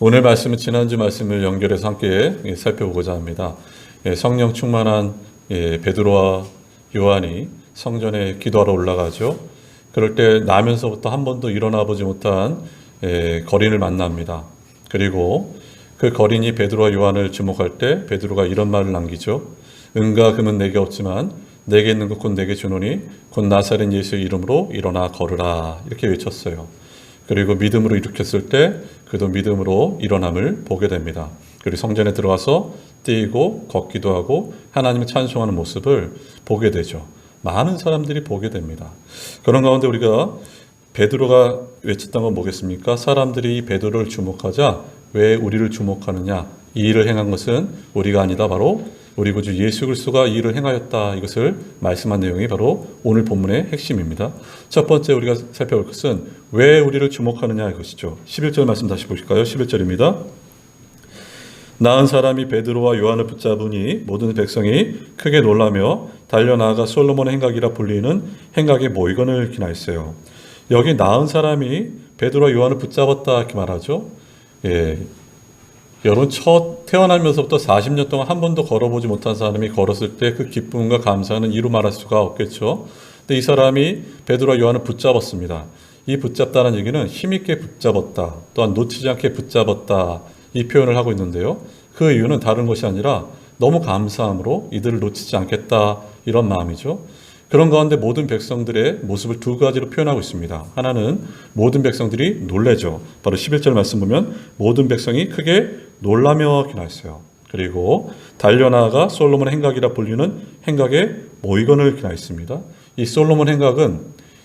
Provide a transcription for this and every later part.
오늘 말씀은 지난주 말씀을 연결해서 함께 살펴보고자 합니다. 성령 충만한 베드로와 요한이 성전에 기도하러 올라가죠. 그럴 때 나면서부터 한 번도 일어나 보지 못한 거린을 만납니다. 그리고 그 거린이 베드로와 요한을 주목할 때 베드로가 이런 말을 남기죠. 은과 금은 내게 없지만 내게 있는 것 곧 내게 주노니 곧 나사렛 예수의 이름으로 일어나 걸으라, 이렇게 외쳤어요. 그리고 믿음으로 일으켰을 때 그도 믿음으로 일어남을 보게 됩니다. 그리고 성전에 들어가서 뛰고 걷기도 하고 하나님을 찬송하는 모습을 보게 되죠. 많은 사람들이 보게 됩니다. 그런 가운데 우리가 베드로가 외쳤던 건 뭐겠습니까? 사람들이 베드로를 주목하자 왜 우리를 주목하느냐? 이 일을 행한 것은 우리가 아니다, 바로 우리 구주 예수 그리스도가 이 일을 행하였다. 이것을 말씀한 내용이 바로 오늘 본문의 핵심입니다. 첫 번째 우리가 살펴볼 것은 왜 우리를 주목하느냐, 이것이죠. 11절 말씀 다시 보실까요? 11절입니다. 나은 사람이 베드로와 요한을 붙잡으니 모든 백성이 크게 놀라며 달려나가 솔로몬의 행각이라 불리는 행각의 모이건을 기나했어요. 여기 나은 사람이 베드로와 요한을 붙잡았다, 이렇게 말하죠. 여러분, 첫 태어나면서부터 40년 동안 한 번도 걸어보지 못한 사람이 걸었을 때 그 기쁨과 감사는 이루 말할 수가 없겠죠. 근데 이 사람이 베드로와 요한을 붙잡았습니다. 이 붙잡다는 얘기는 힘있게 붙잡았다, 또한 놓치지 않게 붙잡았다, 이 표현을 하고 있는데요. 그 이유는 다른 것이 아니라 너무 감사함으로 이들을 놓치지 않겠다, 이런 마음이죠. 그런 가운데 모든 백성들의 모습을 두 가지로 표현하고 있습니다. 하나는 모든 백성들이 놀래죠. 바로 11절 말씀 보면 모든 백성이 크게 놀라며 기나했어요. 그리고 달려나가 솔로몬 행각이라 불리는 행각의 모이건을 기나했습니다. 이 솔로몬 행각은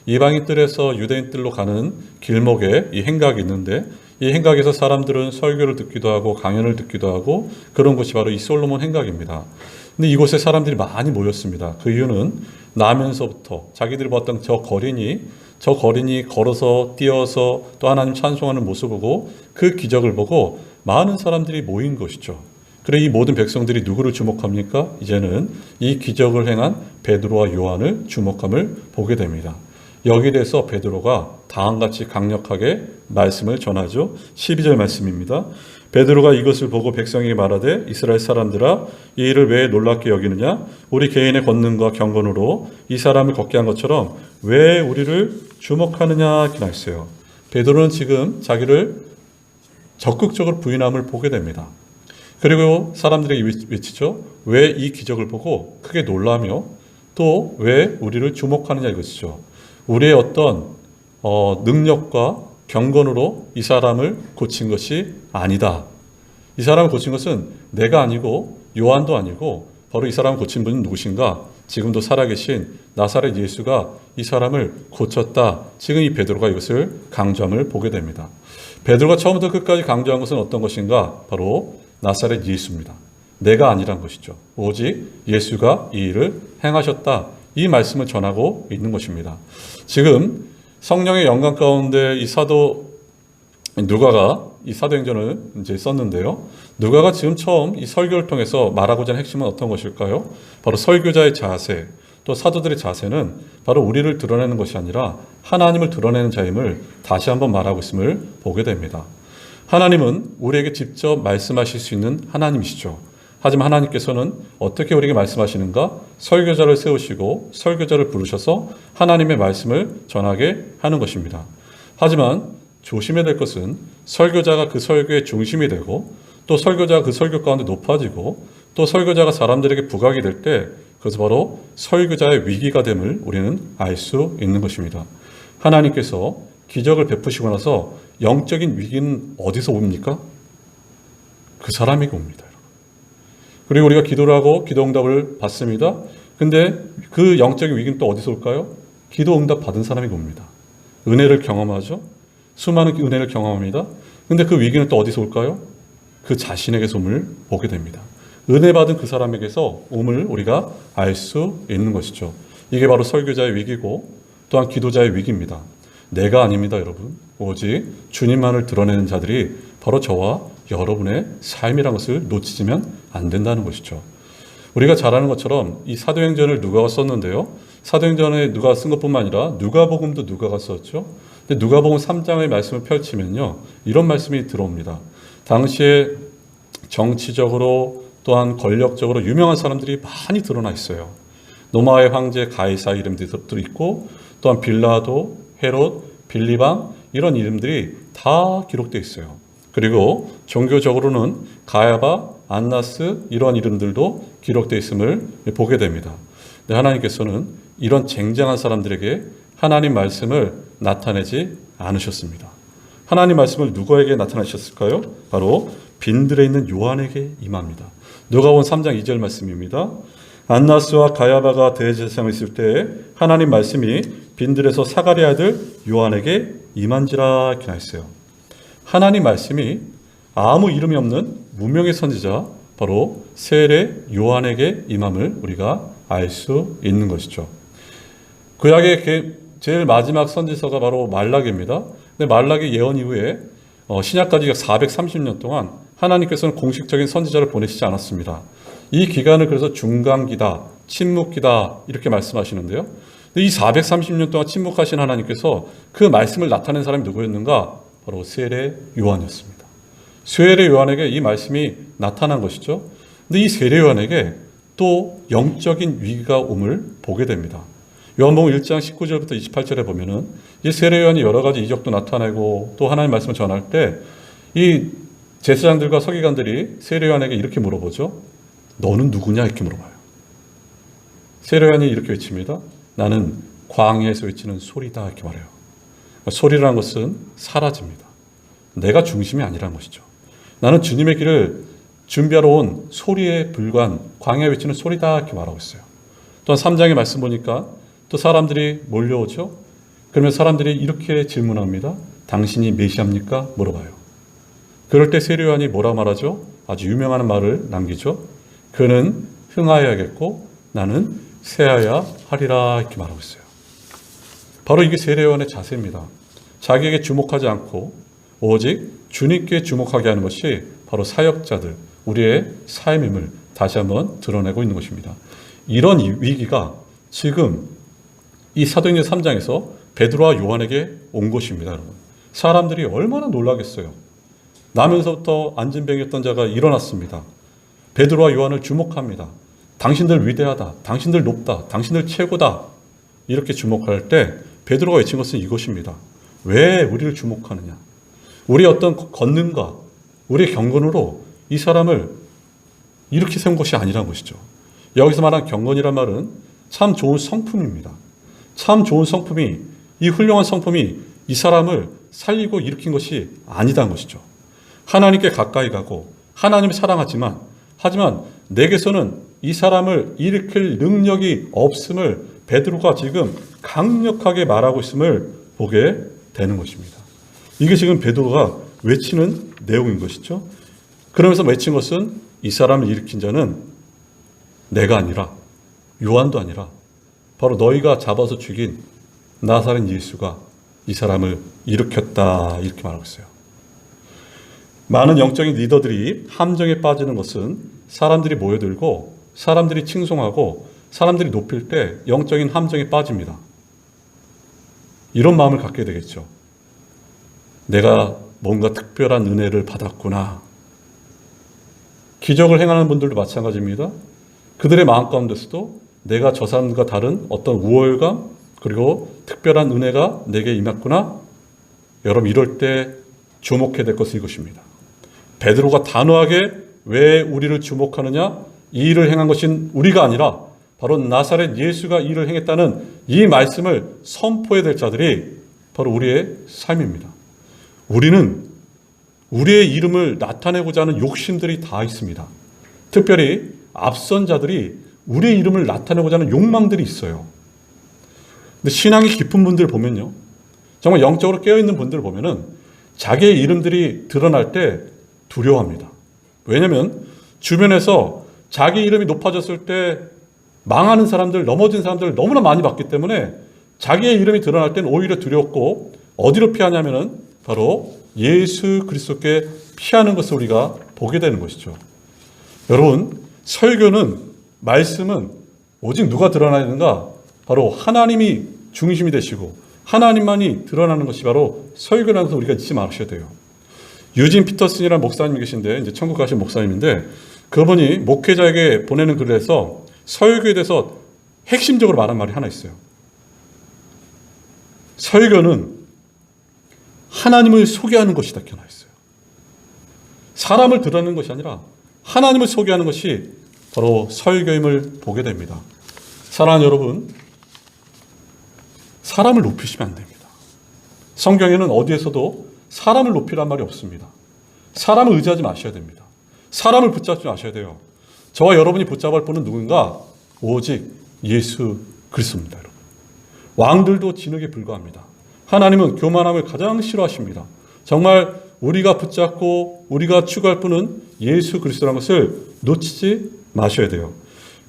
이방인 뜰에서 유대인 뜰로 가는 길목에 이 행각이 있는데, 이 행각에서 사람들은 설교를 듣기도 하고 강연을 듣기도 하고 그런 곳이 바로 이 솔로몬 행각입니다. 근데 이곳에 사람들이 많이 모였습니다. 그 이유는 나면서부터 자기들이 봤던 저 거린이 걸어서 뛰어서 또 하나님 찬송하는 모습을 보고 그 기적을 보고 많은 사람들이 모인 것이죠. 그래 이 모든 백성들이 누구를 주목합니까? 이제는 이 기적을 행한 베드로와 요한을 주목함을 보게 됩니다. 여기에 대해서 베드로가 다음같이 강력하게 말씀을 전하죠. 12절 말씀입니다. 베드로가 이것을 보고 백성에게 말하되 이스라엘 사람들아, 이 일을 왜 놀랍게 여기느냐? 우리 개인의 권능과 경건으로 이 사람을 걷게 한 것처럼 왜 우리를 주목하느냐, 이렇게 했어요. 베드로는 지금 자기를 적극적으로 부인함을 보게 됩니다. 그리고 사람들에게 외치죠. 왜 이 기적을 보고 크게 놀라며 또 왜 우리를 주목하느냐, 이것이죠. 우리의 어떤 능력과 경건으로 이 사람을 고친 것이 아니다. 이 사람을 고친 것은 내가 아니고 요한도 아니고 바로 이 사람을 고친 분은 누구신가? 지금도 살아계신 나사렛 예수가 이 사람을 고쳤다. 지금 이 베드로가 이것을 강조함을 보게 됩니다. 베드로가 처음부터 끝까지 강조한 것은 어떤 것인가? 바로 나사렛 예수입니다. 내가 아니란 것이죠. 오직 예수가 이 일을 행하셨다. 이 말씀을 전하고 있는 것입니다. 지금 성령의 영감 가운데 이 사도 누가가 이 사도행전을 이제 썼는데요. 누가가 지금 처음 이 설교를 통해서 말하고자 하는 핵심은 어떤 것일까요? 바로 설교자의 자세, 또 사도들의 자세는 바로 우리를 드러내는 것이 아니라 하나님을 드러내는 자임을 다시 한번 말하고 있음을 보게 됩니다. 하나님은 우리에게 직접 말씀하실 수 있는 하나님이시죠. 하지만 하나님께서는 어떻게 우리에게 말씀하시는가? 설교자를 세우시고 설교자를 부르셔서 하나님의 말씀을 전하게 하는 것입니다. 하지만 조심해야 될 것은 설교자가 그 설교의 중심이 되고 또 설교자가 그 설교 가운데 높아지고 또 설교자가 사람들에게 부각이 될 때 그것은 바로 설교자의 위기가 됨을 우리는 알 수 있는 것입니다. 하나님께서 기적을 베푸시고 나서 영적인 위기는 어디서 옵니까? 그 사람에게 옵니다. 그리고 우리가 기도를 하고 기도 응답을 받습니다. 근데 그 영적인 위기는 또 어디서 올까요? 기도 응답 받은 사람에게 옵니다. 은혜를 경험하죠. 수많은 은혜를 경험합니다. 근데 그 위기는 또 어디서 올까요? 그 자신에게서 옴을 보게 됩니다. 은혜 받은 그 사람에게서 옴을 우리가 알 수 있는 것이죠. 이게 바로 설교자의 위기고 또한 기도자의 위기입니다. 내가 아닙니다, 여러분. 오직 주님만을 드러내는 자들이 바로 저와 여러분의 삶이라는 것을 놓치면 안 된다는 것이죠. 우리가 잘 아는 것처럼 이 사도행전을 누가가 썼는데요. 사도행전에 누가 쓴 것뿐만 아니라 누가복음도 누가가 썼죠. 근데 누가복음 3장의 말씀을 펼치면요. 이런 말씀이 들어옵니다. 당시에 정치적으로 또한 권력적으로 유명한 사람들이 많이 드러나 있어요. 로마의 황제 가이사 이름들도 있고 또한 빌라도, 헤롯, 빌리방 이런 이름들이 다 기록되어 있어요. 그리고 종교적으로는 가야바, 안나스 이런 이름들도 기록되어 있음을 보게 됩니다. 하나님께서는 이런 쟁쟁한 사람들에게 하나님 말씀을 나타내지 않으셨습니다. 하나님 말씀을 누구에게 나타내셨을까요? 바로 빈들에 있는 요한에게 임합니다. 누가복음 3장 2절 말씀입니다. 안나스와 가야바가 대제사장에 있을 때 하나님 말씀이 빈들에서 사가랴 아들 요한에게 임한지라 이렇게 나있어요. 하나님 말씀이 아무 이름이 없는 무명의 선지자 바로 세례 요한에게 임함을 우리가 알 수 있는 것이죠. 구약의 제일 마지막 선지서가 바로 말라기입니다. 근데 말라기 예언 이후에 신약까지 430년 동안 하나님께서는 공식적인 선지자를 보내시지 않았습니다. 이 기간을 그래서 중간기다, 침묵기다 이렇게 말씀하시는데요. 이 430년 동안 침묵하신 하나님께서 그 말씀을 나타낸 사람이 누구였는가? 바로 세례 요한이었습니다. 세례 요한에게 이 말씀이 나타난 것이죠. 근데 이 세례 요한에게 또 영적인 위기가 옴을 보게 됩니다. 요한복음 1장 19절부터 28절에 보면은 이 세례 요한이 여러 가지 이적도 나타내고 또 하나님의 말씀을 전할 때 이 제사장들과 서기관들이 세례 요한에게 이렇게 물어보죠. 너는 누구냐? 이렇게 물어봐요. 세례 요한이 이렇게 외칩니다. 나는 광야에서 외치는 소리다 이렇게 말해요. 소리라는 것은 사라집니다. 내가 중심이 아니라는 것이죠. 나는 주님의 길을 준비하러 온 소리에 불과한 광야에 외치는 소리다 이렇게 말하고 있어요. 또한 3장의 말씀 보니까 또 사람들이 몰려오죠. 그러면 사람들이 이렇게 질문합니다. 당신이 메시아입니까? 물어봐요. 그럴 때 세례 요한이 뭐라 말하죠? 아주 유명한 말을 남기죠. 그는 흥하여야겠고 나는 쇠하여야 하리라 이렇게 말하고 있어요. 바로 이게 세례 요한의 자세입니다. 자기에게 주목하지 않고 오직 주님께 주목하게 하는 것이 바로 사역자들, 우리의 삶임을 다시 한번 드러내고 있는 것입니다. 이런 위기가 지금 이 사도행전 3장에서 베드로와 요한에게 온 것입니다. 여러분. 사람들이 얼마나 놀라겠어요. 나면서부터 안진병이었던 자가 일어났습니다. 베드로와 요한을 주목합니다. 당신들 위대하다. 당신들 높다. 당신들 최고다. 이렇게 주목할 때 베드로가 외친 것은 이것입니다. 왜 우리를 주목하느냐? 우리의 어떤 권능과 우리의 경건으로 이 사람을 이렇게 세운 것이 아니라는 것이죠. 여기서 말한 경건이란 말은 참 좋은 성품입니다. 참 좋은 성품이, 이 훌륭한 성품이 이 사람을 살리고 일으킨 것이 아니다는 것이죠. 하나님께 가까이 가고 하나님을 사랑하지만 하지만 내게서는 이 사람을 일으킬 능력이 없음을 베드로가 지금 강력하게 말하고 있음을 보게 되는 것입니다. 이게 지금 베드로가 외치는 내용인 것이죠. 그러면서 외친 것은 이 사람을 일으킨 자는 내가 아니라 요한도 아니라 바로 너희가 잡아서 죽인 나사렛 예수가 이 사람을 일으켰다 이렇게 말하고 있어요. 많은 영적인 리더들이 함정에 빠지는 것은 사람들이 모여들고 사람들이 칭송하고 사람들이 높일 때 영적인 함정에 빠집니다. 이런 마음을 갖게 되겠죠. 내가 뭔가 특별한 은혜를 받았구나. 기적을 행하는 분들도 마찬가지입니다. 그들의 마음 가운데서도 내가 저 사람과 다른 어떤 우월감 그리고 특별한 은혜가 내게 임했구나. 여러분 이럴 때 주목해야 될 것은 이것입니다. 베드로가 단호하게 왜 우리를 주목하느냐? 이 일을 행한 것은 우리가 아니라 바로 나사렛 예수가 이 일을 행했다는 이 말씀을 선포해야 될 자들이 바로 우리의 삶입니다. 우리는 우리의 이름을 나타내고자 하는 욕심들이 다 있습니다. 특별히 앞선 자들이 우리의 이름을 나타내고자 하는 욕망들이 있어요. 근데 신앙이 깊은 분들 보면요. 정말 영적으로 깨어있는 분들 보면은 자기의 이름들이 드러날 때 두려워합니다. 왜냐하면 주변에서 자기 이름이 높아졌을 때 망하는 사람들, 넘어진 사람들을 너무나 많이 봤기 때문에 자기의 이름이 드러날 때는 오히려 두렵고 어디로 피하냐면은 바로 예수 그리스도께 피하는 것을 우리가 보게 되는 것이죠. 여러분, 설교는 말씀은 오직 누가 드러나야 되는가? 바로 하나님이 중심이 되시고 하나님만이 드러나는 것이 바로 설교라는 것을 우리가 잊지 마셔야 돼요. 유진 피터슨이라는 목사님이 계신데 이제 천국 가신 목사님인데 그분이 목회자에게 보내는 글에서 설교에 대해서 핵심적으로 말한 말이 하나 있어요. 설교는 하나님을 소개하는 것이다 이렇게 나와 있어요. 사람을 드러내는 것이 아니라 하나님을 소개하는 것이 바로 설교임을 보게 됩니다. 사랑하는 여러분, 사람을 높이시면 안 됩니다. 성경에는 어디에서도 사람을 높이란 말이 없습니다. 사람을 의지하지 마셔야 됩니다. 사람을 붙잡지 마셔야 돼요. 저와 여러분이 붙잡을 분은 누군가? 오직 예수 그리스도입니다. 여러분. 왕들도 진흙에 불과합니다. 하나님은 교만함을 가장 싫어하십니다. 정말 우리가 붙잡고 우리가 추구할 분은 예수 그리스도라는 것을 놓치지 마셔야 돼요.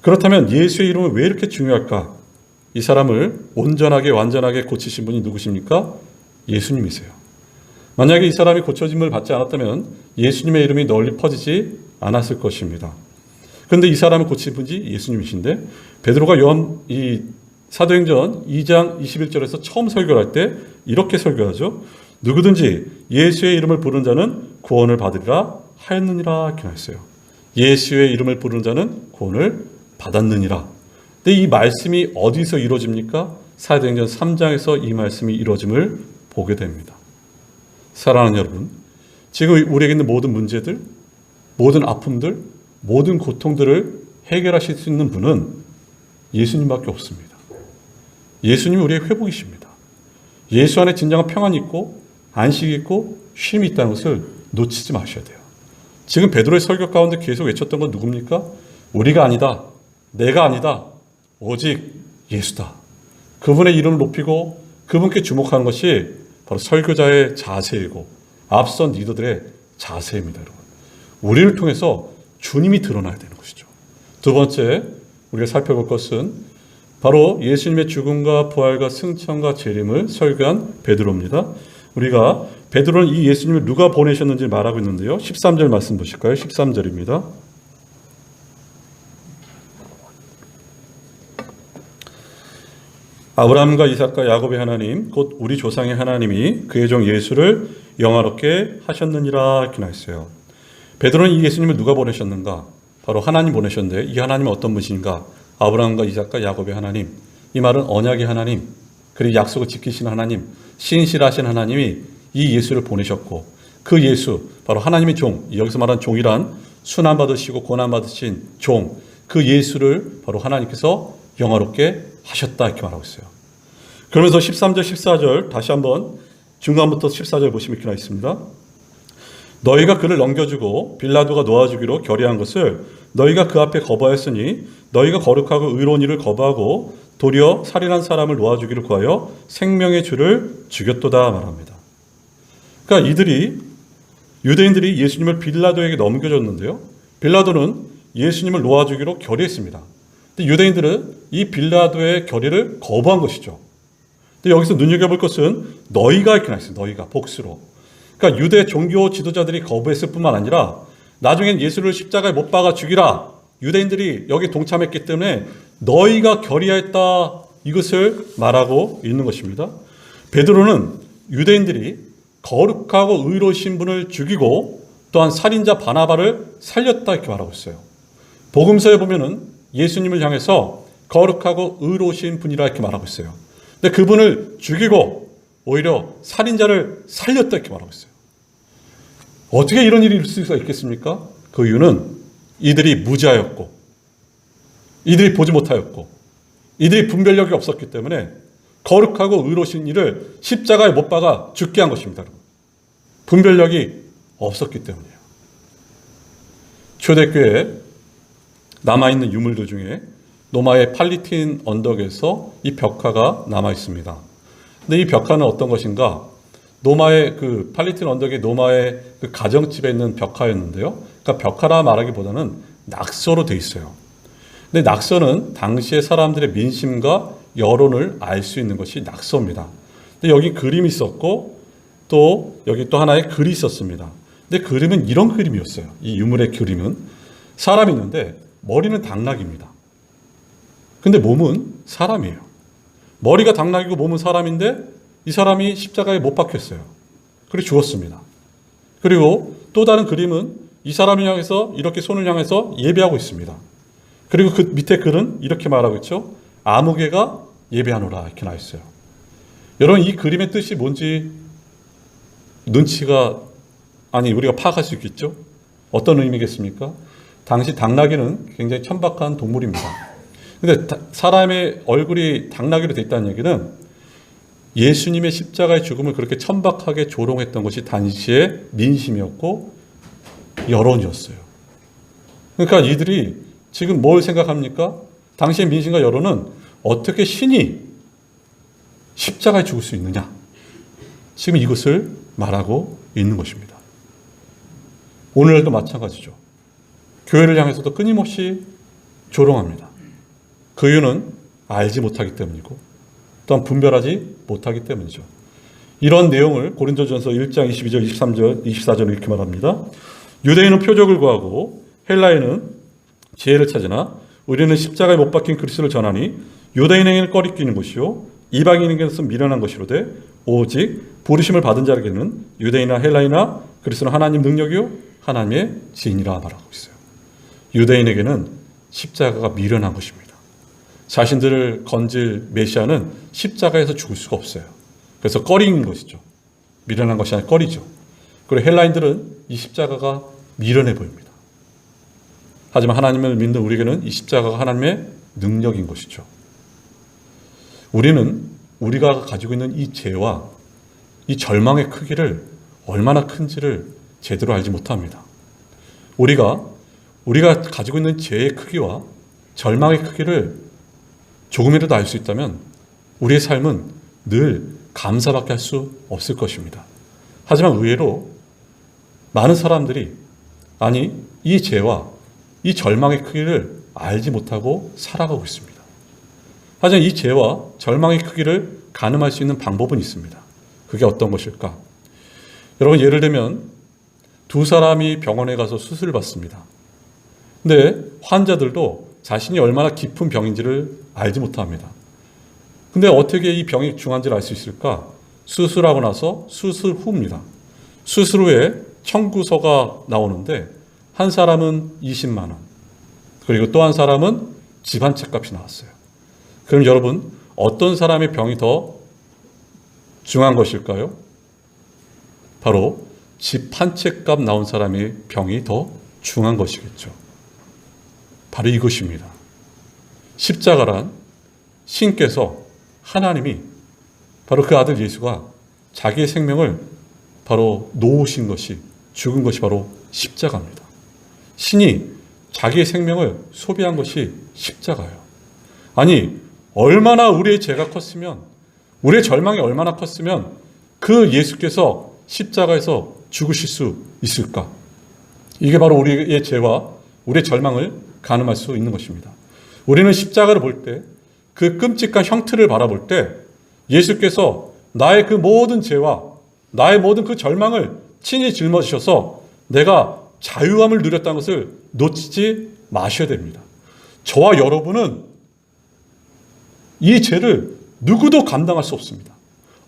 그렇다면 예수의 이름은 왜 이렇게 중요할까? 이 사람을 온전하게 완전하게 고치신 분이 누구십니까? 예수님이세요. 만약에 이 사람이 고쳐짐을 받지 않았다면 예수님의 이름이 널리 퍼지지 않았을 것입니다. 그런데 이 사람을 고친 분이 예수님이신데 베드로가 이 사도행전 2장 21절에서 처음 설교를 할 때 이렇게 설교하죠. 누구든지 예수의 이름을 부르는 자는 구원을 받으리라 하였느니라 이렇게 했어요. 예수의 이름을 부르는 자는 구원을 받았느니라. 근데 이 말씀이 어디서 이루어집니까? 사도행전 3장에서 이 말씀이 이루어짐을 보게 됩니다. 사랑하는 여러분, 지금 우리에게 있는 모든 문제들, 모든 아픔들, 모든 고통들을 해결하실 수 있는 분은 예수님밖에 없습니다. 예수님이 우리의 회복이십니다. 예수 안에 진정한 평안이 있고 안식이 있고 쉼이 있다는 것을 놓치지 마셔야 돼요. 지금 베드로의 설교 가운데 계속 외쳤던 건 누굽니까? 우리가 아니다. 내가 아니다. 오직 예수다. 그분의 이름을 높이고 그분께 주목하는 것이 바로 설교자의 자세이고 앞선 리더들의 자세입니다. 여러분. 우리를 통해서 주님이 드러나야 되는 것이죠. 두 번째 우리가 살펴볼 것은 바로 예수님의 죽음과 부활과 승천과 재림을 설교한 베드로입니다. 우리가 베드로는 이 예수님을 누가 보내셨는지 말하고 있는데요. 13절 말씀 보실까요? 13절입니다. 아브라함과 이삭과 야곱의 하나님 곧 우리 조상의 하나님이 그의 종 예수를 영화롭게 하셨느니라 이렇게 나있어요. 베드로는 이 예수님을 누가 보내셨는가? 바로 하나님 보내셨는데 이 하나님은 어떤 분이신가? 아브라함과 이삭과 야곱의 하나님. 이 말은 언약의 하나님, 그리고 약속을 지키시는 하나님, 신실하신 하나님이 이 예수를 보내셨고 그 예수, 바로 하나님의 종, 여기서 말하는 종이란 순환받으시고 고난받으신 종, 그 예수를 바로 하나님께서 영화롭게 하셨다 이렇게 말하고 있어요. 그러면서 13절, 14절 다시 한번 중간부터 14절 보시면 이렇게 나와 있습니다. 너희가 그를 넘겨주고 빌라도가 놓아주기로 결의한 것을 너희가 그 앞에 거부하였으니 너희가 거룩하고 의로운 일을 거부하고 도리어 살인한 사람을 놓아주기를 구하여 생명의 주를 죽였도다 말합니다. 그러니까 유대인들이 예수님을 빌라도에게 넘겨줬는데요. 빌라도는 예수님을 놓아주기로 결의했습니다. 근데 유대인들은 이 빌라도의 결의를 거부한 것이죠. 근데 여기서 눈여겨볼 것은 너희가 이렇게 나있어요. 너희가 복수로. 그러니까 유대 종교 지도자들이 거부했을 뿐만 아니라 나중엔 예수를 십자가에 못 박아 죽이라. 유대인들이 여기 동참했기 때문에 너희가 결의하였다. 이것을 말하고 있는 것입니다. 베드로는 유대인들이 거룩하고 의로우신 분을 죽이고 또한 살인자 바나바를 살렸다 이렇게 말하고 있어요. 복음서에 보면은 예수님을 향해서 거룩하고 의로우신 분이라 이렇게 말하고 있어요. 근데 그분을 죽이고 오히려 살인자를 살렸다 이렇게 말하고 있어요. 어떻게 이런 일이 있을 수가 있겠습니까? 그 이유는 이들이 무지하였고 이들이 보지 못하였고 이들이 분별력이 없었기 때문에 거룩하고 의로우신 이를 십자가에 못 박아 죽게 한 것입니다. 분별력이 없었기 때문이에요. 초대교회에 남아있는 유물들 중에 노마의 팔리틴 언덕에서 이 벽화가 남아있습니다. 근데 이 벽화는 어떤 것인가? 노마의 그 팔리틴 언덕의 노마의 그 가정집에 있는 벽화였는데요. 그러니까 벽화라 말하기보다는 낙서로 돼 있어요. 근데 낙서는 당시의 사람들의 민심과 여론을 알 수 있는 것이 낙서입니다. 근데 여기 그림이 있었고 또 여기 또 하나의 글이 있었습니다. 근데 그림은 이런 그림이었어요. 이 유물의 그림은 사람이 있는데 머리는 당나귀입니다. 근데 몸은 사람이에요. 머리가 당나귀고 몸은 사람인데 이 사람이 십자가에 못 박혔어요. 그리고 죽었습니다. 그리고 또 다른 그림은 이 사람을 향해서 이렇게 손을 향해서 예배하고 있습니다. 그리고 그 밑에 글은 이렇게 말하고 있죠. 아무개가 예배하노라 이렇게 나와 있어요. 여러분 이 그림의 뜻이 뭔지 눈치가 우리가 파악할 수 있겠죠? 어떤 의미겠습니까? 당시 당나귀는 굉장히 천박한 동물입니다. 근데 사람의 얼굴이 당나귀로 돼 있다는 얘기는 예수님의 십자가의 죽음을 그렇게 천박하게 조롱했던 것이 당시의 민심이었고 여론이었어요. 그러니까 이들이 지금 뭘 생각합니까? 당시의 민심과 여론은 어떻게 신이 십자가에 죽을 수 있느냐? 지금 이것을 말하고 있는 것입니다. 오늘도 마찬가지죠. 교회를 향해서도 끊임없이 조롱합니다. 그 이유는 알지 못하기 때문이고 또한 분별하지 못하기 때문이죠. 이런 내용을 고린도전서 1장 22절, 23절, 24절 이렇게 말합니다. 유대인은 표적을 구하고 헬라인은 지혜를 찾으나 우리는 십자가에 못 박힌 그리스도를 전하니 유대인에게는 꺼리끼는 것이요 이방인에게는 미련한 것이로되 오직 부르심을 받은 자에게는 유대인이나 헬라이나 그리스도는 하나님 능력이요 하나님의 지인이라 말하고 있어요. 유대인에게는 십자가가 미련한 것입니다. 자신들을 건질 메시아는 십자가에서 죽을 수가 없어요. 그래서 꺼리는 것이죠. 미련한 것이 아니라 꺼리죠. 그리고 헬라인들은 이 십자가가 미련해 보입니다. 하지만 하나님을 믿는 우리에게는 이 십자가가 하나님의 능력인 것이죠. 우리는 우리가 가지고 있는 이 죄와 이 절망의 크기를 얼마나 큰지를 제대로 알지 못합니다. 우리가 가지고 있는 죄의 크기와 절망의 크기를 조금이라도 알 수 있다면 우리의 삶은 늘 감사밖에 할 수 없을 것입니다. 하지만 의외로 많은 사람들이 이 죄와 이 절망의 크기를 알지 못하고 살아가고 있습니다. 하지만 이 죄와 절망의 크기를 가늠할 수 있는 방법은 있습니다. 그게 어떤 것일까? 여러분 예를 들면 두 사람이 병원에 가서 수술을 받습니다. 근데 환자들도 자신이 얼마나 깊은 병인지를 알지 못합니다. 근데 어떻게 이 병이 중한지를 알 수 있을까? 수술하고 나서 수술 후입니다. 수술 후에 청구서가 나오는데 한 사람은 20만 원, 그리고 또 한 사람은 집 한 채 값이 나왔어요. 그럼 여러분 어떤 사람의 병이 더 중한 것일까요? 바로 집 한 채 값 나온 사람의 병이 더 중한 것이겠죠. 바로 이것입니다. 십자가란 신께서 하나님이 바로 그 아들 예수가 자기의 생명을 바로 놓으신 것이 죽은 것이 바로 십자가입니다. 신이 자기의 생명을 소비한 것이 십자가예요. 얼마나 우리의 죄가 컸으면 우리의 절망이 얼마나 컸으면 그 예수께서 십자가에서 죽으실 수 있을까? 이게 바로 우리의 죄와 우리의 절망을 가늠할 수 있는 것입니다. 우리는 십자가를 볼 때 그 끔찍한 형틀을 바라볼 때 예수께서 나의 그 모든 죄와 나의 모든 그 절망을 친히 짊어지셔서 내가 자유함을 누렸다는 것을 놓치지 마셔야 됩니다. 저와 여러분은 이 죄를 누구도 감당할 수 없습니다.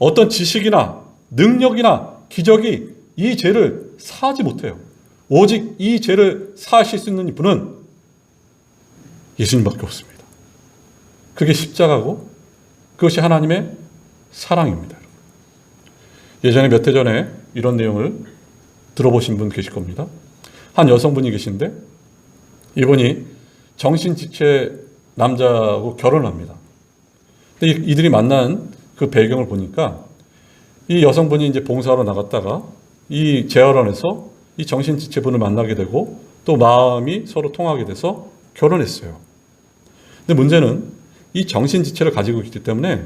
어떤 지식이나 능력이나 기적이 이 죄를 사하지 못해요. 오직 이 죄를 사하실 수 있는 분은 예수님밖에 없습니다. 그게 십자가고 그것이 하나님의 사랑입니다. 예전에 몇 해 전에 이런 내용을 들어보신 분 계실 겁니다. 한 여성분이 계신데 이분이 정신지체 남자하고 결혼합니다. 근데 이들이 만난 그 배경을 보니까 이 여성분이 이제 봉사하러 나갔다가 이 재활원에서 이 정신지체분을 만나게 되고 또 마음이 서로 통하게 돼서 결혼했어요. 근데 문제는 이 정신지체를 가지고 있기 때문에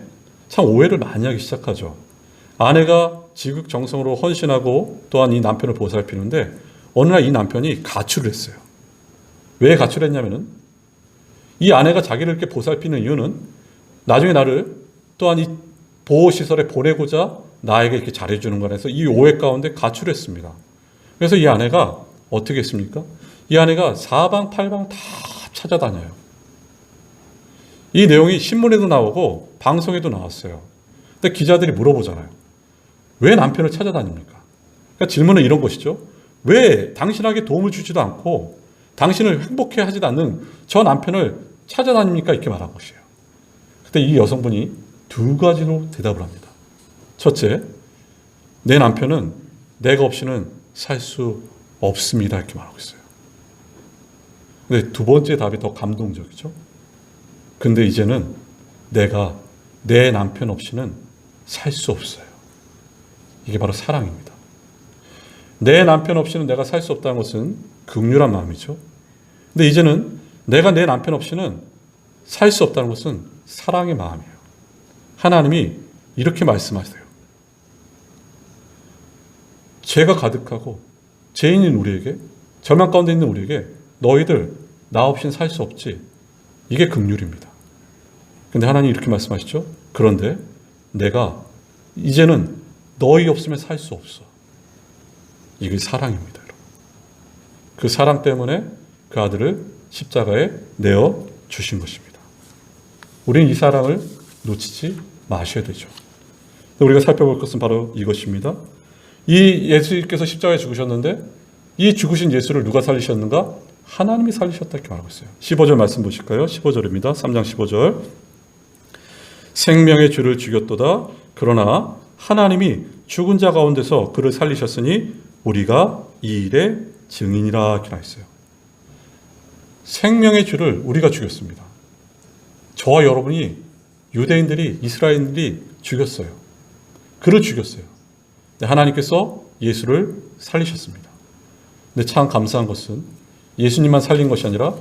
참 오해를 많이 하기 시작하죠. 아내가 지극정성으로 헌신하고 또한 이 남편을 보살피는데 어느 날 이 남편이 가출을 했어요. 왜 가출했냐면은 이 아내가 자기를 이렇게 보살피는 이유는 나중에 나를 또한 이 보호시설에 보내고자 나에게 이렇게 잘해주는 거라 해서 이 오해 가운데 가출했습니다. 그래서 이 아내가 어떻게 했습니까? 이 아내가 사방팔방 다 찾아다녀요. 이 내용이 신문에도 나오고 방송에도 나왔어요. 근데 기자들이 물어보잖아요. 왜 남편을 찾아다닙니까? 그러니까 질문은 이런 것이죠. 왜 당신에게 도움을 주지도 않고 당신을 행복해 하지도 않는 저 남편을 찾아다닙니까? 이렇게 말한 것이에요. 그때 이 여성분이 두 가지로 대답을 합니다. 첫째, 내 남편은 내가 없이는 살 수 없습니다. 이렇게 말하고 있어요. 근데 두 번째 답이 더 감동적이죠. 근데 이제는 내가 내 남편 없이는 살 수 없어요. 이게 바로 사랑입니다. 내 남편 없이는 내가 살 수 없다는 것은 긍휼한 마음이죠. 근데 이제는 내가 내 남편 없이는 살 수 없다는 것은 사랑의 마음이에요. 하나님이 이렇게 말씀하세요. 죄가 가득하고 죄인인 우리에게, 절망 가운데 있는 우리에게 너희들 나 없이는 살 수 없지. 이게 긍휼입니다. 근데 하나님이 이렇게 말씀하시죠. 그런데 내가 이제는 너희 없으면 살 수 없어. 이게 사랑입니다, 여러분. 그 사랑 때문에 그 아들을 십자가에 내어 주신 것입니다. 우리는 이 사랑을 놓치지 마셔야 되죠. 우리가 살펴볼 것은 바로 이것입니다. 이 예수께서 십자가에 죽으셨는데 이 죽으신 예수를 누가 살리셨는가? 하나님이 살리셨다 이렇게 말하고 있어요. 15절 말씀 보실까요? 15절입니다. 3장 15절. 생명의 주를 죽였도다. 그러나 하나님이 죽은 자 가운데서 그를 살리셨으니 우리가 이 일의 증인이라 이렇게 나있어요. 생명의 주를 우리가 죽였습니다. 저와 여러분이 유대인들이 이스라엘인들이 죽였어요. 그를 죽였어요. 하나님께서 예수를 살리셨습니다. 근데 참 감사한 것은 예수님만 살린 것이 아니라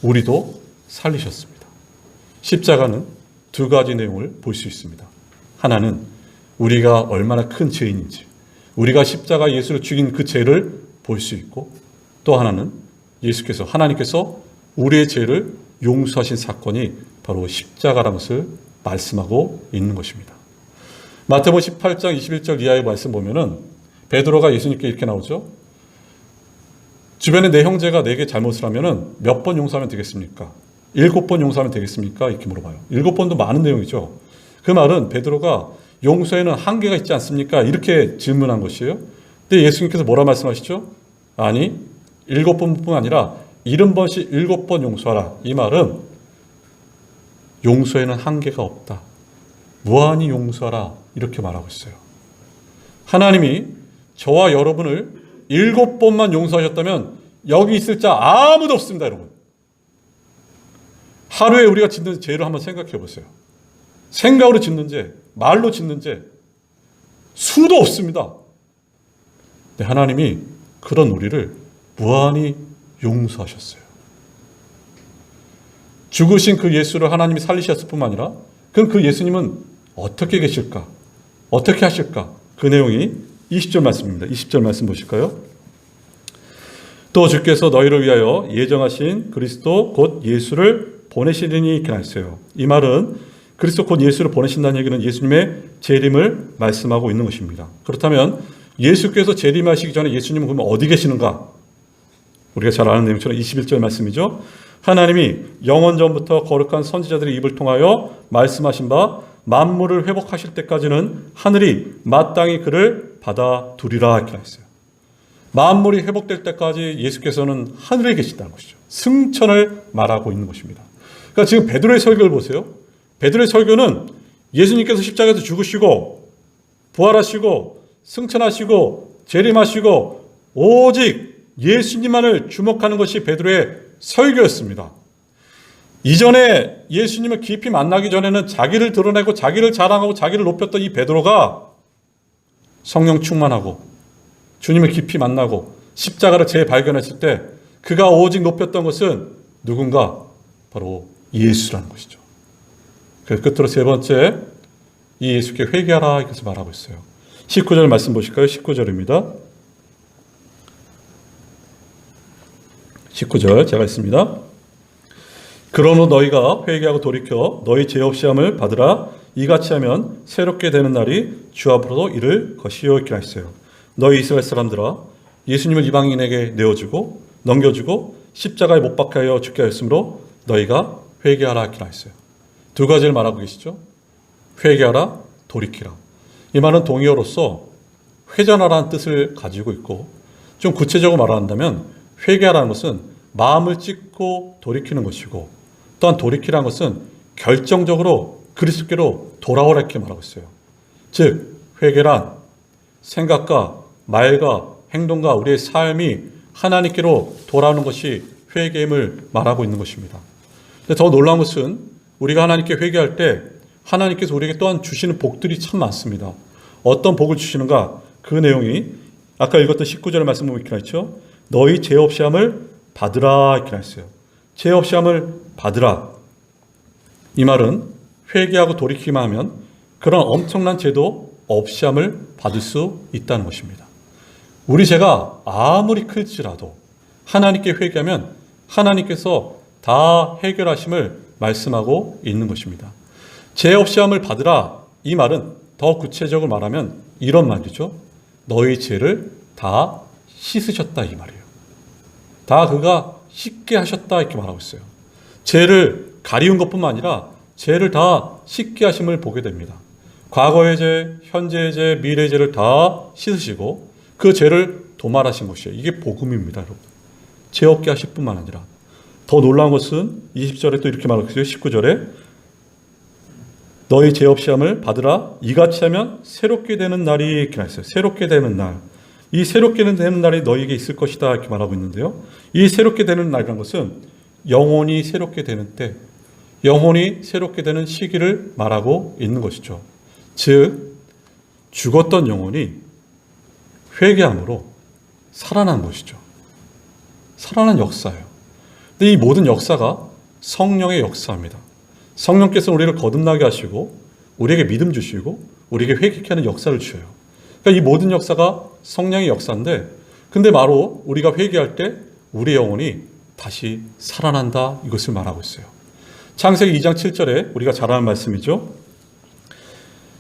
우리도 살리셨습니다. 십자가는 두 가지 내용을 볼 수 있습니다. 하나는 우리가 얼마나 큰 죄인인지, 우리가 십자가 예수를 죽인 그 죄를 볼 수 있고, 또 하나는 예수께서, 하나님께서 우리의 죄를 용서하신 사건이 바로 십자가라는 것을 말씀하고 있는 것입니다. 마태복음 18장 21절 이하의 말씀 보면은 베드로가 예수님께 이렇게 나오죠. 주변에 내 형제가 내게 잘못을 하면은 몇 번 용서하면 되겠습니까? 7번 용서하면 되겠습니까? 이렇게 물어봐요. 7번도 많은 내용이죠. 그 말은 베드로가 용서에는 한계가 있지 않습니까? 이렇게 질문한 것이에요. 근데 예수님께서 뭐라 말씀하시죠? 아니, 7번뿐 아니라 70번씩 7번 용서하라. 이 말은 용서에는 한계가 없다. 무한히 용서하라. 이렇게 말하고 있어요. 하나님이 저와 여러분을 7번만 용서하셨다면 여기 있을 자 아무도 없습니다, 여러분. 하루에 우리가 짓는 죄를 한번 생각해 보세요. 생각으로 짓는 죄, 말로 짓는 죄, 수도 없습니다. 근데 하나님이 그런 우리를 무한히 용서하셨어요. 죽으신 그 예수를 하나님이 살리셨을 뿐만 아니라 그럼 그 예수님은 어떻게 계실까? 어떻게 하실까? 그 내용이 20절 말씀입니다. 20절 말씀 보실까요? 또 주께서 너희를 위하여 예정하신 그리스도 곧 예수를 보내시리니 이렇게 나있어요. 이 말은 그리스도 곧 예수를 보내신다는 얘기는 예수님의 재림을 말씀하고 있는 것입니다. 그렇다면 예수께서 재림하시기 전에 예수님은 그러면 어디 계시는가? 우리가 잘 아는 내용처럼 21절 말씀이죠. 하나님이 영원 전부터 거룩한 선지자들의 입을 통하여 말씀하신 바 만물을 회복하실 때까지는 하늘이 마땅히 그를 받아두리라 이렇게 했어요. 만물이 회복될 때까지 예수께서는 하늘에 계신다는 것이죠. 승천을 말하고 있는 것입니다. 그러니까 지금 베드로의 설교를 보세요. 베드로의 설교는 예수님께서 십자가에서 죽으시고 부활하시고 승천하시고 재림하시고 오직 예수님만을 주목하는 것이 베드로의 설교였습니다. 이전에 예수님을 깊이 만나기 전에는 자기를 드러내고 자기를 자랑하고 자기를 높였던 이 베드로가 성령 충만하고 주님을 깊이 만나고 십자가를 재발견했을 때 그가 오직 높였던 것은 누군가? 바로 예수라는 것이죠. 그래서 끝으로 세 번째, 이 예수께 회개하라 이렇게 말하고 있어요. 19절 말씀 보실까요? 19절입니다. 19절 제가 읽습니다. 그러므로 너희가 회개하고 돌이켜 너희 죄 없이 함을 받으라. 이같이 하면 새롭게 되는 날이 주 앞으로도 이를 것이요 이렇게 했어요. 너희 이스라엘 사람들아, 예수님을 이방인에게 내어주고 넘겨주고 십자가에 못 박게 하여 죽게 하였으므로 너희가 회개하라 이렇게 했어요. 두 가지를 말하고 계시죠. 회개하라, 돌이키라. 이 말은 동의어로서 회전하라는 뜻을 가지고 있고, 좀 구체적으로 말한다면 회개하라는 것은 마음을 찢고 돌이키는 것이고, 또한 돌이키라는 것은 결정적으로 그리스도께로 돌아오라 이렇게 말하고 있어요. 즉 회개란 생각과 말과 행동과 우리의 삶이 하나님께로 돌아오는 것이 회개임을 말하고 있는 것입니다. 근데 더 놀라운 것은 우리가 하나님께 회개할 때 하나님께서 우리에게 또한 주시는 복들이 참 많습니다. 어떤 복을 주시는가? 그 내용이 아까 읽었던 19절의 말씀 보면 이렇게 나있죠. 너희 죄 없이 함을 받으라 이렇게 나있어요. 죄 없이 함을 받으라. 이 말은 회개하고 돌이키기만 하면 그런 엄청난 죄도 없이 함을 받을 수 있다는 것입니다. 우리 죄가 아무리 클지라도 하나님께 회개하면 하나님께서 다 해결하심을 말씀하고 있는 것입니다. 죄 없이 함을 받으라. 이 말은 더 구체적으로 말하면 이런 말이죠. 너희 죄를 다 씻으셨다 이 말이에요. 다 그가 씻게 하셨다 이렇게 말하고 있어요. 죄를 가리운 것뿐만 아니라 죄를 다 씻게 하심을 보게 됩니다. 과거의 죄, 현재의 죄, 미래의 죄를 다 씻으시고 그 죄를 도말하신 것이에요. 이게 복음입니다, 여러분. 죄 없게 하실 뿐만 아니라 더 놀라운 것은 20절에 또 이렇게 말하고 있어요. 19절에 너희 죄 없이 함을 받으라. 이같이 하면 새롭게 되는 날이 이렇게 나있어요. 새롭게 되는 날. 이 새롭게 되는 날이 너희에게 있을 것이다 이렇게 말하고 있는데요. 이 새롭게 되는 날이라는 것은 영혼이 새롭게 되는 때, 영혼이 새롭게 되는 시기를 말하고 있는 것이죠. 즉 죽었던 영혼이 회개함으로 살아난 것이죠. 살아난 역사예요. 근데 이 모든 역사가 성령의 역사입니다. 성령께서 우리를 거듭나게 하시고 우리에게 믿음 주시고 우리에게 회개케 하는 역사를 주셔요. 그러니까 이 모든 역사가 성령의 역사인데, 근데 바로 우리가 회개할 때 우리 영혼이 다시 살아난다 이것을 말하고 있어요. 창세기 2장 7절에 우리가 잘 아는 말씀이죠.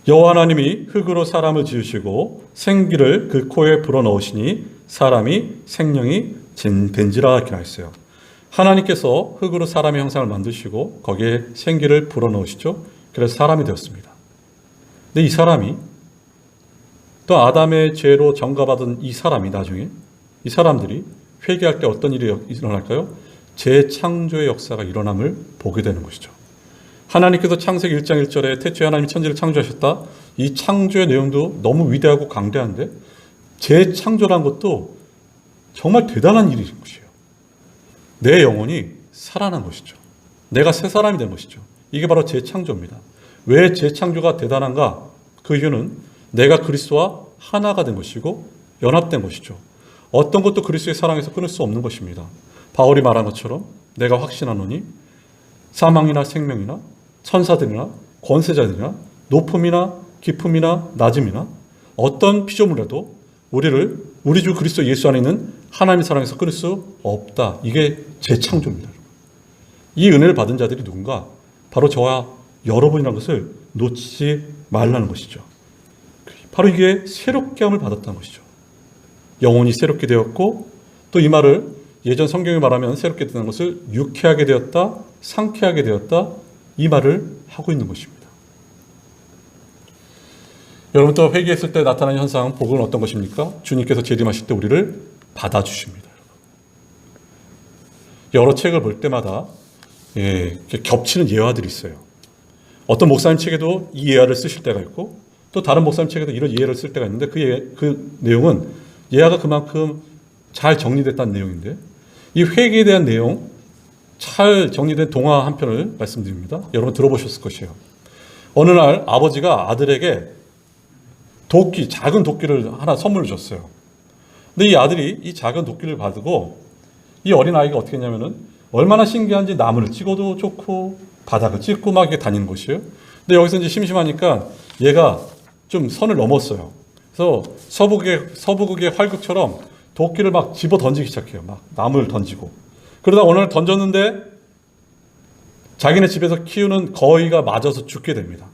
여호와 하나님이 흙으로 사람을 지으시고 생기를 그 코에 불어넣으시니 사람이 생명이 된지라 이렇게 나와 있어요. 하나님께서 흙으로 사람의 형상을 만드시고 거기에 생기를 불어넣으시죠. 그래서 사람이 되었습니다. 근데 이 사람이 또 아담의 죄로 정가받은 이 사람이 나중에 이 사람들이 회개할 때 어떤 일이 일어날까요? 재창조의 역사가 일어남을 보게 되는 것이죠. 하나님께서 창세기 1장 1절에 태초에 하나님이 천지를 창조하셨다. 이 창조의 내용도 너무 위대하고 강대한데 재창조란 것도 정말 대단한 일인 것이에요. 내 영혼이 살아난 것이죠. 내가 새 사람이 된 것이죠. 이게 바로 재창조입니다. 왜 재창조가 대단한가? 그 이유는 내가 그리스도와 하나가 된 것이고 연합된 것이죠. 어떤 것도 그리스도의 사랑에서 끊을 수 없는 것입니다. 바울이 말한 것처럼 내가 확신하노니 사망이나 생명이나 천사들이나 권세자들이나 높음이나 깊음이나 낮음이나 어떤 피조물이라도 우리 주 그리스도 예수 안에 있는 하나님의 사랑에서 끊을 수 없다. 이게 재창조입니다. 이 은혜를 받은 자들이 누군가? 바로 저와 여러분이라는 것을 놓치지 말라는 것이죠. 바로 이게 새롭게 함을 받았다는 것이죠. 영혼이 새롭게 되었고 또 이 말을 예전 성경에 말하면 새롭게 되는 것을 유쾌하게 되었다, 상쾌하게 되었다 이 말을 하고 있는 것입니다. 여러분 또 회개했을 때 나타나는 현상, 복은 어떤 것입니까? 주님께서 재림하실 때 우리를 받아주십니다. 여러 책을 볼 때마다 겹치는 예화들이 있어요. 어떤 목사님 책에도 이 예화를 쓰실 때가 있고 또 다른 목사님 책에도 이런 예화를 쓸 때가 있는데 그 내용은 예화가 그만큼 잘 정리됐다는 내용인데 이 회개에 대한 내용 잘 정리된 동화 한 편을 말씀드립니다. 여러분 들어보셨을 것이에요. 어느 날 아버지가 아들에게 작은 도끼를 하나 선물로 줬어요. 근데 이 아들이 이 작은 도끼를 받고 이 어린아이가 어떻게 했냐면은 얼마나 신기한지 나무를 찍어도 좋고 바닥을 찍고 막 이렇게 다니는 것이에요. 근데 여기서 이제 심심하니까 얘가 좀 선을 넘었어요. 그래서 서부극의 활극처럼 도끼를 막 집어 던지기 시작해요. 막 나무를 던지고. 그러다 어느 날 던졌는데 자기네 집에서 키우는 거위가 맞아서 죽게 됩니다.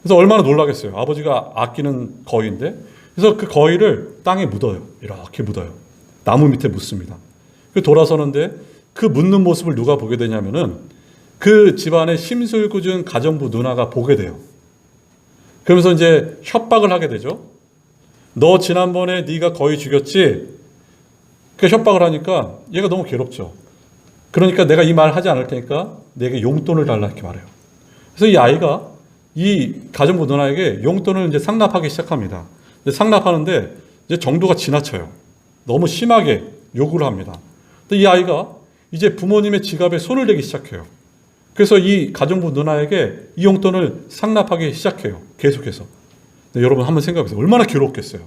그래서 얼마나 놀라겠어요. 아버지가 아끼는 거위인데. 그래서 그 거위를 땅에 묻어요. 이렇게 묻어요. 나무 밑에 묻습니다. 돌아서는데 그 묻는 모습을 누가 보게 되냐면은 그 집안의 심술궂은 가정부 누나가 보게 돼요. 그러면서 이제 협박을 하게 되죠. 너 지난번에 네가 거의 죽였지? 그 협박을 하니까 얘가 너무 괴롭죠. 그러니까 내가 이 말 하지 않을 테니까 내게 용돈을 달라 이렇게 말해요. 그래서 이 아이가 이 가정부 누나에게 용돈을 이제 상납하기 시작합니다. 상납하는데 이제 정도가 지나쳐요. 너무 심하게 요구를 합니다. 근데 이 아이가 이제 부모님의 지갑에 손을 대기 시작해요. 그래서 이 가정부 누나에게 이 용돈을 상납하기 시작해요. 계속해서. 여러분 한번 생각해 보세요. 얼마나 괴롭겠어요.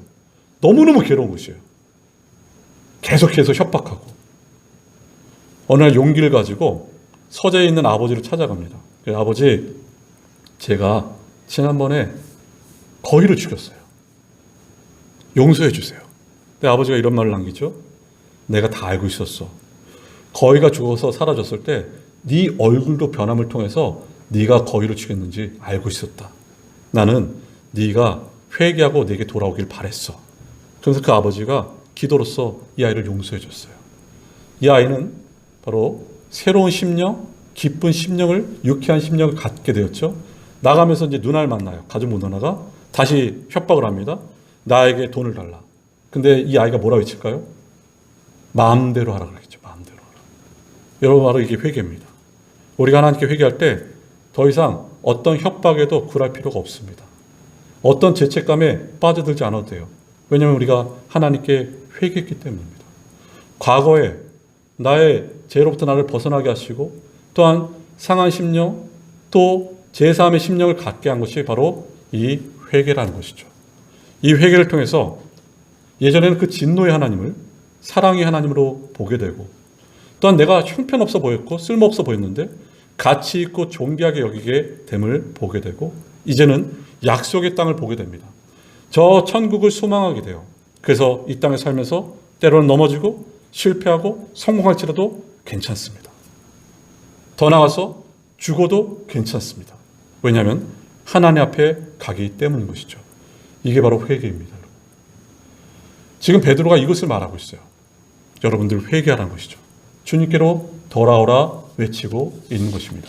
너무너무 괴로운 것이에요. 계속해서 협박하고. 어느 날 용기를 가지고 서재에 있는 아버지를 찾아갑니다. 아버지, 제가 지난번에 거위를 죽였어요. 용서해 주세요. 근데 아버지가 이런 말을 남기죠. 내가 다 알고 있었어. 거위가 죽어서 사라졌을 때 네 얼굴도 변함을 통해서 네가 거위를 죽였는지 알고 있었다. 나는 네가 회개하고 내게 돌아오길 바랬어. 그래서 그 아버지가 기도로서 이 아이를 용서해 줬어요. 이 아이는 바로 새로운 심령, 기쁜 심령을, 유쾌한 심령을 갖게 되었죠. 나가면서 이제 누나를 만나요. 가정부 누나가 다시 협박을 합니다. 나에게 돈을 달라. 근데 이 아이가 뭐라 외칠까요? 마음대로 하라 그러겠죠. 마음대로 하라. 여러분, 바로 이게 회개입니다. 우리가 하나님께 회개할 때 더 이상 어떤 협박에도 굴할 필요가 없습니다. 어떤 죄책감에 빠져들지 않아도 돼요. 왜냐하면 우리가 하나님께 회개했기 때문입니다. 과거에 나의 죄로부터 나를 벗어나게 하시고 또한 상한 심령 또 제사함의 심령을 갖게 한 것이 바로 이 회개라는 것이죠. 이 회개를 통해서 예전에는 그 진노의 하나님을 사랑의 하나님으로 보게 되고 또한 내가 형편없어 보였고 쓸모없어 보였는데 가치 있고 존귀하게 여기게 됨을 보게 되고 이제는 약속의 땅을 보게 됩니다. 저 천국을 소망하게 돼요. 그래서 이 땅에 살면서 때로는 넘어지고 실패하고 성공할지라도 괜찮습니다. 더 나아가서 죽어도 괜찮습니다. 왜냐하면 하나님 앞에 가기 때문인 것이죠. 이게 바로 회개입니다. 지금 베드로가 이것을 말하고 있어요. 여러분들 회개하라는 것이죠. 주님께로 돌아오라 외치고 있는 것입니다.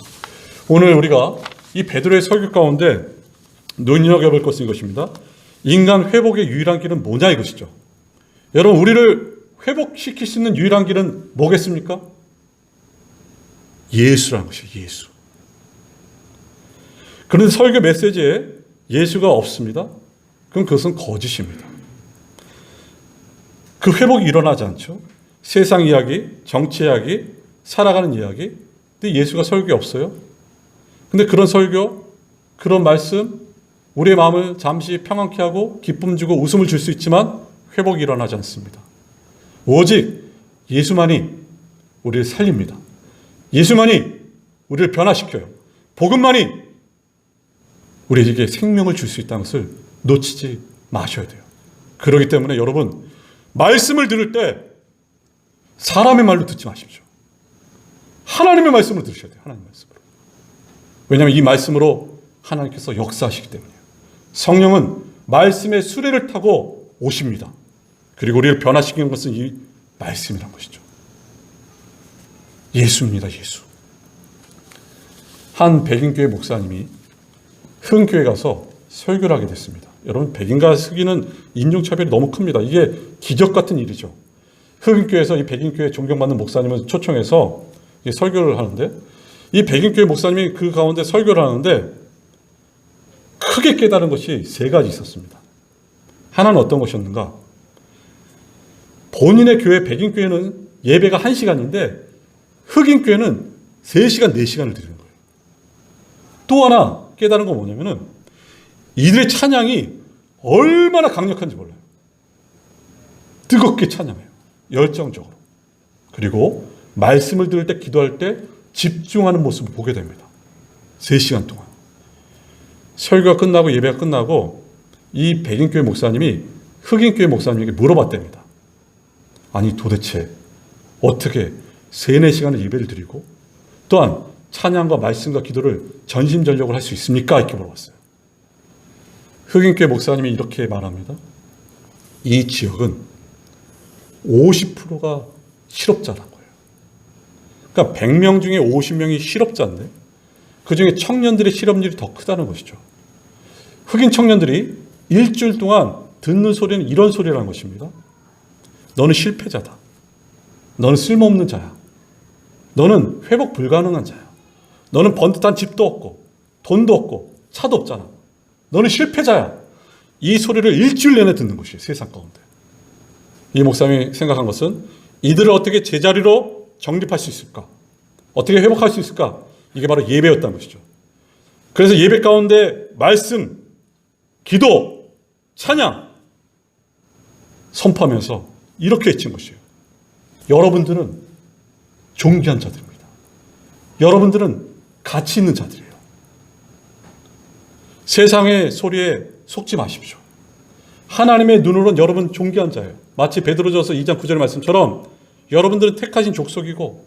오늘 우리가 이 베드로의 설교 가운데 눈여겨볼 것은 이것입니다. 인간 회복의 유일한 길은 뭐냐 이것이죠. 여러분, 우리를 회복시킬 수 있는 유일한 길은 뭐겠습니까? 예수라는 것이에요. 예수. 그런데 설교 메시지에 예수가 없습니다. 그럼 그것은 거짓입니다. 그 회복이 일어나지 않죠. 세상 이야기, 정치 이야기, 살아가는 이야기. 근데 예수가 설교에 없어요. 근데 그런 설교, 그런 말씀, 우리의 마음을 잠시 평안케 하고 기쁨 주고 웃음을 줄 수 있지만 회복이 일어나지 않습니다. 오직 예수만이 우리를 살립니다. 예수만이 우리를 변화시켜요. 복음만이 우리에게 생명을 줄 수 있다는 것을 놓치지 마셔야 돼요. 그렇기 때문에 여러분, 말씀을 들을 때 사람의 말로 듣지 마십시오. 하나님의 말씀으로 들으셔야 돼요. 하나님의 말씀으로. 왜냐하면 이 말씀으로 하나님께서 역사하시기 때문이에요. 성령은 말씀의 수레를 타고 오십니다. 그리고 우리를 변화시키는 것은 이 말씀이란 것이죠. 예수입니다. 예수. 한 백인교회 목사님이 흑인교회 가서 설교를 하게 됐습니다. 여러분, 백인과 흑인은 인종차별이 너무 큽니다. 이게 기적 같은 일이죠. 흑인교회에서 이 백인교회 존경받는 목사님을 초청해서 설교를 하는데 이 백인교회 목사님이 그 가운데 설교를 하는데 크게 깨달은 것이 세 가지 있었습니다. 하나는 어떤 것이었는가? 본인의 교회 백인교회는 예배가 1시간인데 흑인교회는 3시간, 4시간을 드리는 거예요. 또 하나 깨달은 건 뭐냐면은 이들의 찬양이 얼마나 강력한지 몰라요. 뜨겁게 찬양해요. 열정적으로. 그리고 말씀을 들을 때, 기도할 때 집중하는 모습을 보게 됩니다. 3시간 동안. 설교가 끝나고 예배가 끝나고 이 백인교회 목사님이 흑인교회 목사님에게 물어봤답니다. 아니, 도대체 어떻게 3, 4시간을 예배를 드리고 또한 찬양과 말씀과 기도를 전심전력으로 할 수 있습니까? 이렇게 물어봤어요. 흑인교회 목사님이 이렇게 말합니다. 이 지역은 50%가 실업자라는 거예요. 그러니까 100명 중에 50명이 실업자인데 그중에 청년들의 실업률이 더 크다는 것이죠. 흑인 청년들이 일주일 동안 듣는 소리는 이런 소리라는 것입니다. 너는 실패자다. 너는 쓸모없는 자야. 너는 회복 불가능한 자야. 너는 번듯한 집도 없고 돈도 없고 차도 없잖아. 너는 실패자야. 이 소리를 일주일 내내 듣는 것이에요. 세상 가운데. 이 목사님이 생각한 것은 이들을 어떻게 제자리로 정립할 수 있을까? 어떻게 회복할 수 있을까? 이게 바로 예배였다는 것이죠. 그래서 예배 가운데 말씀, 기도, 찬양 선포하면서 이렇게 외친 것이에요. 여러분들은 존귀한 자들입니다. 여러분들은 가치 있는 자들이에요. 세상의 소리에 속지 마십시오. 하나님의 눈으로는 여러분 존귀한 자예요. 마치 베드로전서 2장 9절 말씀처럼 여러분들은 택하신 족속이고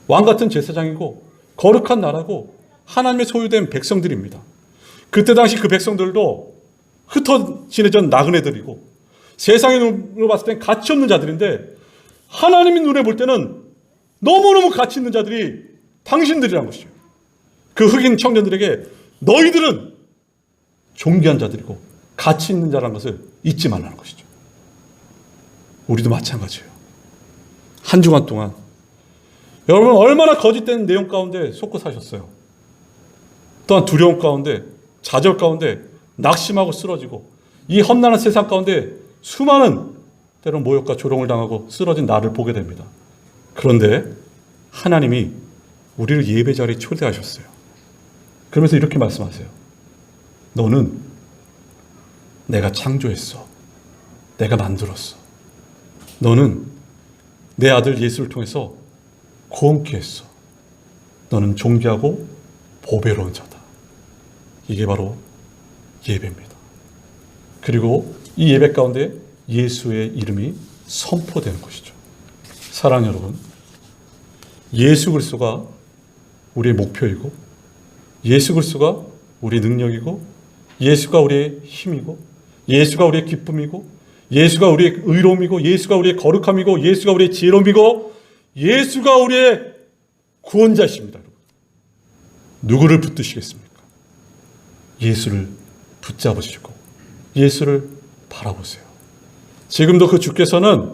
왕같은 제사장이고 거룩한 나라고 하나님의 소유된 백성들입니다. 그때 당시 그 백성들도 흩어 지내던 나그네들이고 세상의 눈으로 봤을 땐 가치 없는 자들인데 하나님의 눈에 볼 때는 너무너무 가치 있는 자들이 당신들이라는 것이죠. 그 흑인 청년들에게 너희들은 존귀한 자들이고 가치 있는 자라는 것을 잊지 말라는 것이죠. 우리도 마찬가지예요. 한 주간 동안 여러분 얼마나 거짓된 내용 가운데 속고 사셨어요. 또한 두려움 가운데 좌절 가운데 낙심하고 쓰러지고 이 험난한 세상 가운데 수많은 때론 모욕과 조롱을 당하고 쓰러진 나를 보게 됩니다. 그런데 하나님이 우리를 예배 자리에 초대하셨어요. 그러면서 이렇게 말씀하세요. 너는 내가 창조했어. 내가 만들었어. 너는 내 아들 예수를 통해서 구원케 했어. 너는 존귀하고 보배로운 자다. 이게 바로 예배입니다. 그리고 이 예배 가운데 예수의 이름이 선포되는 것이죠. 사랑하는 여러분, 예수 그리스도가 우리의 목표이고 예수 그리스도가 우리의 능력이고 예수가 우리의 힘이고 예수가 우리의 기쁨이고 예수가 우리의 의로움이고 예수가 우리의 거룩함이고 예수가 우리의 지혜로움이고 예수가 우리의 구원자이십니다. 누구를 붙드시겠습니까? 예수를 붙잡으시고 예수를 바라보세요. 지금도 그 주께서는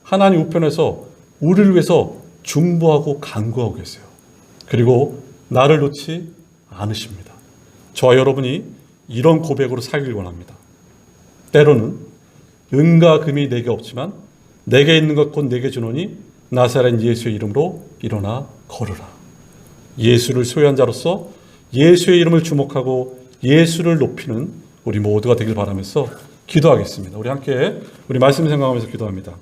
하나님 우편에서 우리를 위해서 중보하고 간구하고 계세요. 그리고 나를 놓지 않으십니다. 저와 여러분이 이런 고백으로 살길 원합니다. 때로는 은과 금이 내게 없지만 내게 있는 것 곧 내게 주노니 나사렛 예수의 이름으로 일어나 걸으라. 예수를 소유한 자로서 예수의 이름을 주목하고 예수를 높이는 우리 모두가 되길 바라면서 기도하겠습니다. 우리 함께 우리 말씀 생각하면서 기도합니다.